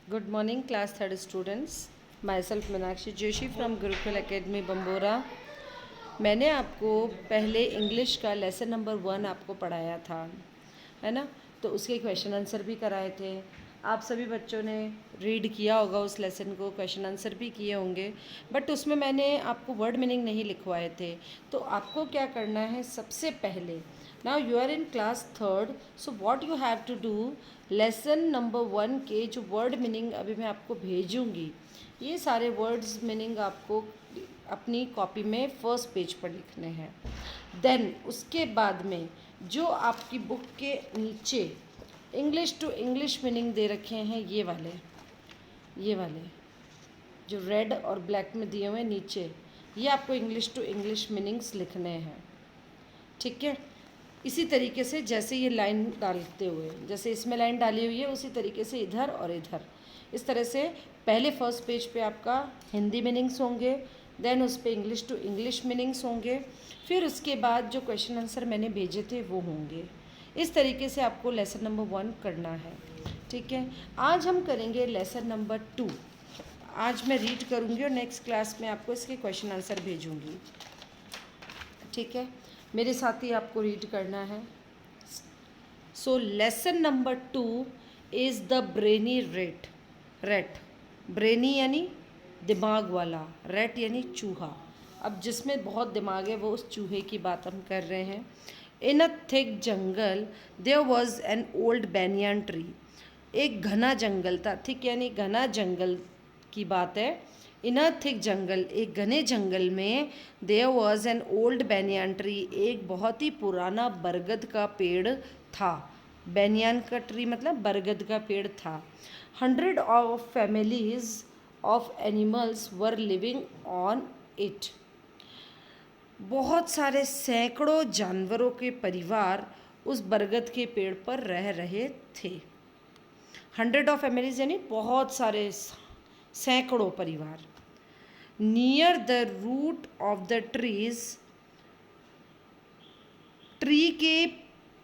Good morning, class third students. Myself Meenakshi Joshi from Gurukul Academy Bambora. मैंने आपको पहले English का lesson number 1 आपको पढ़ाया था, है ना। तो उसके क्वेश्चन आंसर भी कराए थे। आप सभी बच्चों ने रीड किया होगा उस लेसन को, क्वेश्चन आंसर भी किए होंगे, बट उसमें मैंने आपको वर्ड मीनिंग नहीं लिखवाए थे। तो आपको क्या करना है, सबसे पहले now you are in class third, so what you have to do, lesson number 1 के जो वर्ड मीनिंग अभी मैं आपको भेजूँगी, ये सारे वर्ड्स मीनिंग आपको अपनी कॉपी में फर्स्ट पेज पर लिखने हैं। देन उसके बाद में जो आपकी बुक के नीचे इंग्लिश टू इंग्लिश मीनिंग दे रखे हैं, ये वाले जो रेड और ब्लैक में दिए हुए हैं नीचे, ये आपको इंग्लिश टू इंग्लिश मीनिंग्स लिखने हैं, ठीक है। इसी तरीके से जैसे ये लाइन डालते हुए, जैसे इसमें लाइन डाली हुई है, उसी तरीके से इधर और इधर, इस तरह से पहले फर्स्ट पेज पे आपका हिंदी मीनिंग्स होंगे, देन उस पर इंग्लिश टू इंग्लिश मीनिंग्स होंगे, फिर उसके बाद जो क्वेश्चन आंसर मैंने भेजे थे वो होंगे। इस तरीके से आपको लेसन नंबर 1 करना है, ठीक है। आज हम करेंगे लेसन नंबर 2। आज मैं रीड करूँगी और नेक्स्ट क्लास में आपको इसके क्वेश्चन आंसर भेजूँगी, ठीक है। मेरे साथ ही आपको रीड करना है। So lesson number 2 is the brainy rate. Brainy यानी दिमाग वाला, रेट यानी चूहा। अब जिसमें बहुत दिमाग है वो उस चूहे की बात हम कर रहे हैं। In a thick jungle there was an old banyan tree. एक घना जंगल था, थिक यानी घना जंगल की बात है। इन अ थिक जंगल, एक घने जंगल में there was an old banyan tree, एक बहुत ही पुराना बरगद का पेड़ था। बैनियन का ट्री मतलब बरगद का पेड़ था। 100 of families of animals were living on it. बहुत सारे सैकड़ों जानवरों के परिवार उस बरगद के पेड़ पर रह रहे थे। 100 ऑफ फैमिलीज यानी बहुत सारे, सैकड़ों परिवार। Near the root of the tree के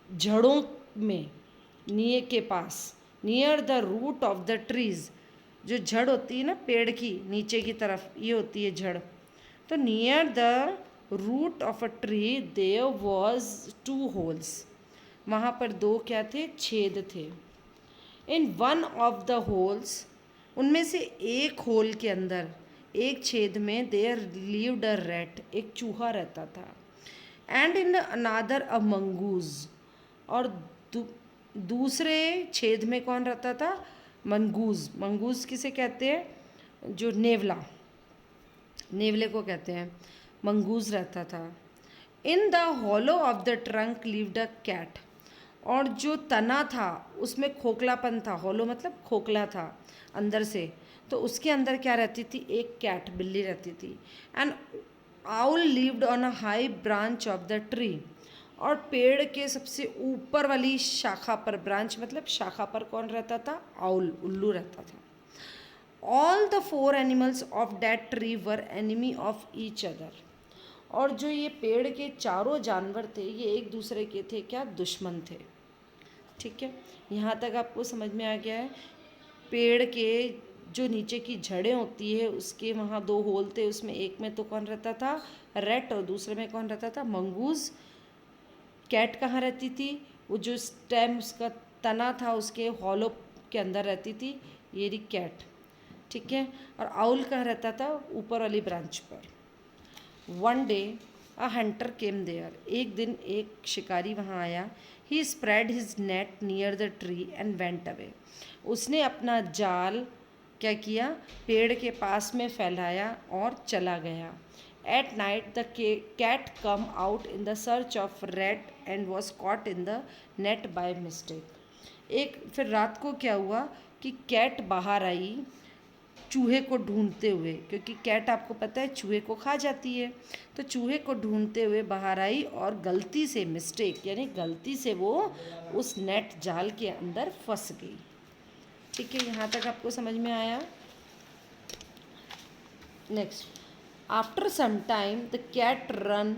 जड़ों में, नियर के पास, near the root of the trees, जो जड़ होती है ना पेड़ की नीचे की तरफ, ये होती है जड़। तो near the root of a tree there was 2 holes, वहाँ पर 2 क्या थे, छेद थे। In one of the holes, उनमें से एक होल के अंदर, एक छेद में, देयर लिव्ड अ रैट, एक चूहा रहता था। And in another a mongoose, और दूसरे छेद में कौन रहता था, मंगूज। मंगूज किसे कहते हैं, जो नेवला, नेवले को कहते हैं, मंगूज रहता था। In the hollow of the trunk lived a cat, और जो तना था उसमें खोखलापन था, हॉलो मतलब खोखला था अंदर से, तो उसके अंदर क्या रहती थी, एक कैट, बिल्ली रहती थी। And owl lived on a high branch of the tree, और पेड़ के सबसे ऊपर वाली शाखा पर, ब्रांच मतलब शाखा पर कौन रहता था, आउल, उल्लू रहता था। All the 4 animals of that tree were enemy of each other, और जो ये पेड़ के चारों जानवर थे ये एक दूसरे के थे क्या, दुश्मन थे, ठीक है। यहाँ तक आपको समझ में आ गया है। पेड़ के जो नीचे की जड़ें होती है उसके वहाँ 2 होल थे, उसमें एक में तो कौन रहता था, रैट, और दूसरे में कौन रहता था, मंगूज। कैट कहाँ रहती थी, वो जो स्टेम उसका तना था उसके हॉलो के अंदर रहती थी, ये रही कैट, ठीक है। और आउल कहाँ रहता था, ऊपर वाली ब्रांच पर। One day a hunter came there, एक दिन एक शिकारी वहाँ आया। He spread his net near the tree and went away, उसने अपना जाल क्या किया, पेड़ के पास में फैलाया और चला गया। At night the cat come out in the search of rat and was caught in the net by mistake. एक फिर रात को क्या हुआ कि कैट बाहर आई चूहे को ढूंढते हुए, क्योंकि कैट आपको पता है चूहे को खा जाती है, तो चूहे को ढूंढते हुए बाहर आई और गलती से, मिस्टेक यानी गलती से, वो उस नेट जाल के अंदर फंस गई, ठीक है। यहाँ तक आपको समझ में आया। Next, after some time the cat run,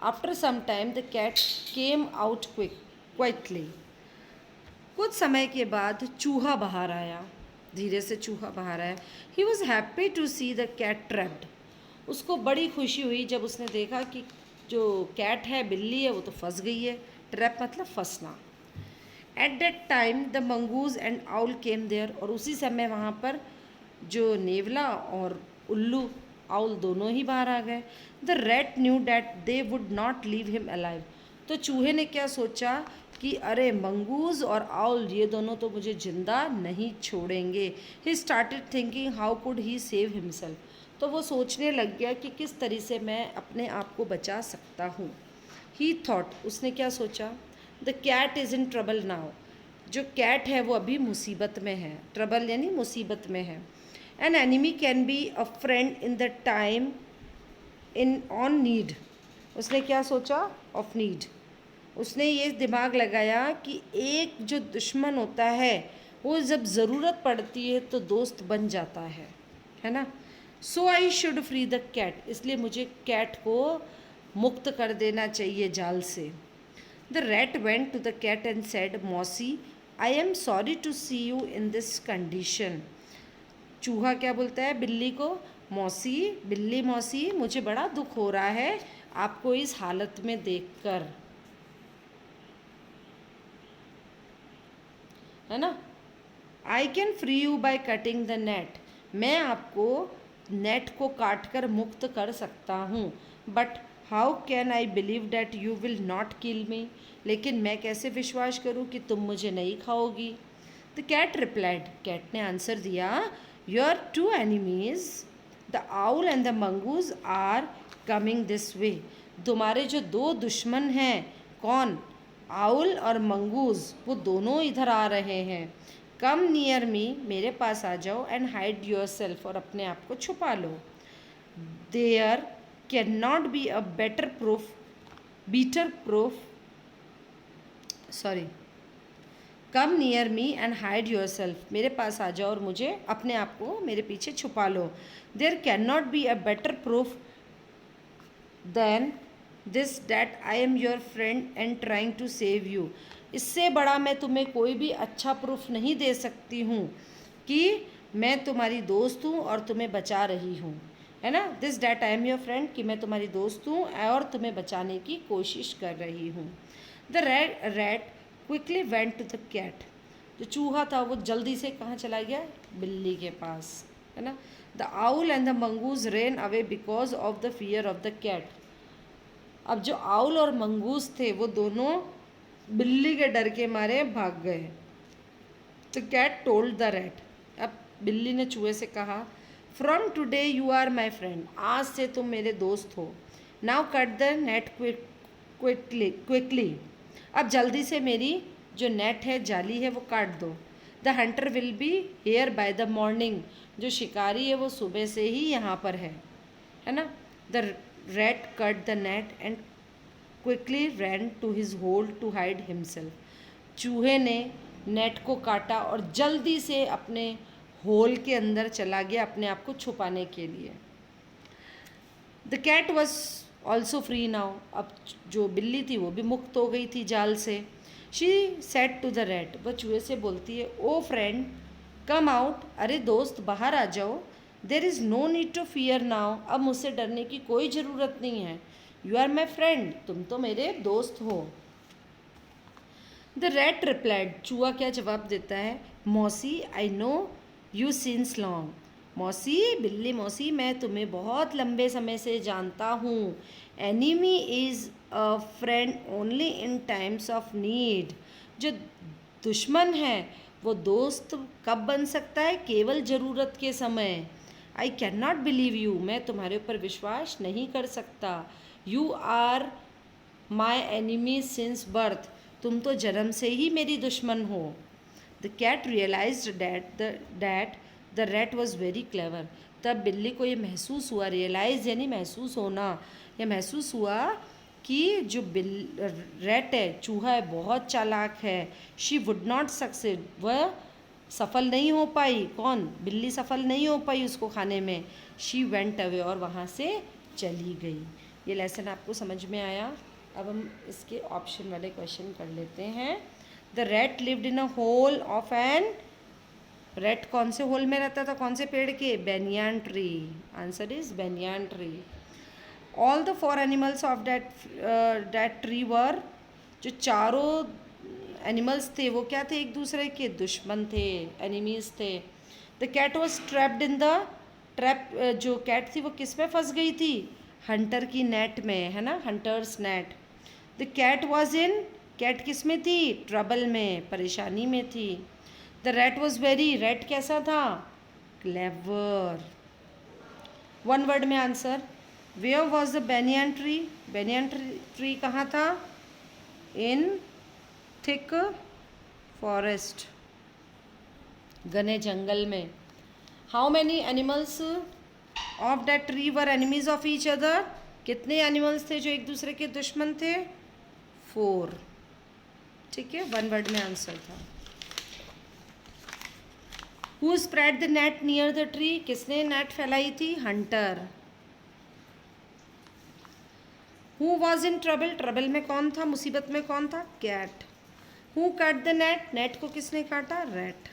after some time the cat came out quickly, कुछ समय के बाद चूहा बाहर आया, धीरे से चूहा बाहर आया। He was happy to see the cat trapped. उसको बड़ी खुशी हुई जब उसने देखा कि जो कैट है, बिल्ली है, वो तो फंस गई है। ट्रैप मतलब फंसना। At that time the mongoose and owl came there. और उसी समय वहाँ पर जो नेवला और उल्लू, आउल, दोनों ही बाहर आ गए। The rat new that they would not leave him alive. तो चूहे ने क्या सोचा कि अरे मंगूज और आउल ये दोनों तो मुझे जिंदा नहीं छोड़ेंगे। He started thinking how could he save himself. तो वो सोचने लग गया कि किस तरह से मैं अपने आप को बचा सकता हूँ। ही थॉट, उसने क्या सोचा, the cat is in trouble now. जो कैट है वो अभी मुसीबत में है। ट्रबल यानी मुसीबत में है। An enemy can be a friend in the time in on need. उसने क्या सोचा, ऑफ नीड। उसने ये दिमाग लगाया कि एक जो दुश्मन होता है वो जब ज़रूरत पड़ती है तो दोस्त बन जाता है ना। So I should free the cat. इसलिए मुझे कैट को मुक्त कर देना चाहिए जाल से। The rat went to the cat and said, मौसी I am sorry to see you in this condition. चूहा क्या बोलता है बिल्ली को, मौसी, बिल्ली मौसी, मुझे बड़ा दुख हो रहा है आपको इस हालत में देखकर, है ना। I can free you by cutting the net. मैं आपको नेट को काट कर मुक्त कर सकता हूँ। But how can I believe that you will not kill me. लेकिन मैं कैसे विश्वास करूँ कि तुम मुझे नहीं खाओगी। The cat replied. कैट ने आंसर दिया, your two enemies the owl and the mongoose are coming this way. तुम्हारे जो दो दुश्मन हैं, कौन, आउल और मंगूज, वो दोनों इधर आ रहे हैं। कम नियर मी, मेरे पास आ जाओ, एंड हाइड योर सेल्फ, और अपने आप को छुपा लो। There can not be a better proof sorry come near me and hide yourself. मेरे पास आ जाओ और मुझे अपने आप को मेरे पीछे छुपा लो। There can not be a better proof than this that I am your friend and trying to save you. इससे बड़ा मैं तुम्हें कोई भी अच्छा प्रूफ नहीं दे सकती हूँ कि मैं तुम्हारी दोस्त हूँ और तुम्हें बचा रही हूँ, है ना। This that I am your friend, कि मैं तुम्हारी दोस्त हूँ और तुम्हें बचाने की कोशिश कर रही हूँ। The rat quickly went to the cat. जो चूहा था वो जल्दी से कहाँ चला गया, बिल्ली के पास, है ना। The owl and the mongoose ran away because of the fear of the cat. अब जो आउल और मंगूस थे वो दोनों बिल्ली के डर के मारे भाग गए। तो कैट टोल्ड द रैट। अब बिल्ली ने चूहे से कहा, from today you are my friend. आज से तुम मेरे दोस्त हो। Now cut the net quickly. अब जल्दी से मेरी जो नेट है, जाली है, वो काट दो। The Hunter will be here by the morning. जो शिकारी है वो सुबह से ही यहाँ पर है ना। The rat cut the net and quickly ran to his hole to hide himself. चूहे ने नेट को काटा और जल्दी से अपने होल के अंदर चला गया अपने आप को छुपाने के लिए। The cat was also free now. अब जो बिल्ली थी वो भी मुक्त हो गई थी जाल से। She said to the rat. वह चूहे से बोलती है, ओ फ्रेंड कम आउट। अरे दोस्त बाहर आ जाओ। There is no need to fear now. अब मुझसे डरने की कोई ज़रूरत नहीं है। यू आर माई फ्रेंड, तुम तो मेरे दोस्त हो। The rat replied. चूहा क्या जवाब देता है, मौसी I know you since long. मौसी, बिल्ली मौसी, मैं तुम्हें बहुत लंबे समय से जानता हूँ। Enemy is a friend only in times of need. जो दुश्मन है वो दोस्त कब बन सकता है, केवल ज़रूरत के समय। I can not believe you. मैं तुम्हारे ऊपर विश्वास नहीं कर सकता। You are my enemy since birth. तुम तो जन्म से ही मेरी दुश्मन हो। The cat realise that the rat was very clever. तब बिल्ली को ये महसूस हुआ, रियलाइज यानी महसूस होना, यह महसूस हुआ कि जो रैट है, चूहा है, बहुत चालाक है। She would not succeed. वह सफल नहीं हो पाई। कौन, बिल्ली सफल नहीं हो पाई उसको खाने में। शी वेंट अवे, और वहाँ से चली गई। ये लेसन आपको समझ में आया। अब हम इसके ऑप्शन वाले क्वेश्चन कर लेते हैं। The rat lived in a hole of an, rat कौन से होल में रहता था, कौन से पेड़ के, banyan tree. Answer is banyan tree. All the four animals of that tree were, जो चारों एनिमल्स थे वो क्या थे, एक दूसरे के दुश्मन थे, एनिमीज थे। The cat was trapped in the trap, जो कैट थी वो किस में फंस गई थी, हंटर की नेट में, है ना, hunters net. The cat was in, cat किस में थी, ट्रबल में, परेशानी में थी। The rat was very, rat कैसा था, क्लेवर। वन वर्ड में answer. Where was the banyan tree, banyan tree कहाँ था, इन थिक फॉरेस्ट, घने जंगल में। How many animals of that tree were enemies of each other, कितने एनिमल्स थे जो एक दूसरे के दुश्मन थे, 4। ठीक है, वन वर्ड में आंसर था। Who spread the net near the tree, किसने नेट फैलाई थी, hunter. Who was in trouble, trouble में कौन था, मुसीबत में कौन था, cat. Who cut the net, net को किसने काटा, रैट।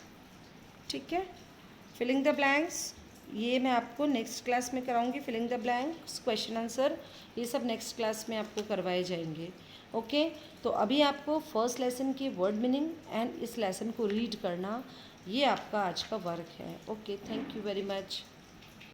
ठीक है, फिलिंग द ब्लैंक्स ये मैं आपको नेक्स्ट क्लास में कराऊंगी। Filling the blanks, question answer, ये सब नेक्स्ट क्लास में आपको करवाए जाएंगे। ओके, तो अभी आपको फर्स्ट लेसन की वर्ड मीनिंग एंड इस लेसन को रीड करना, ये आपका आज का वर्क है। Okay, thank you very much.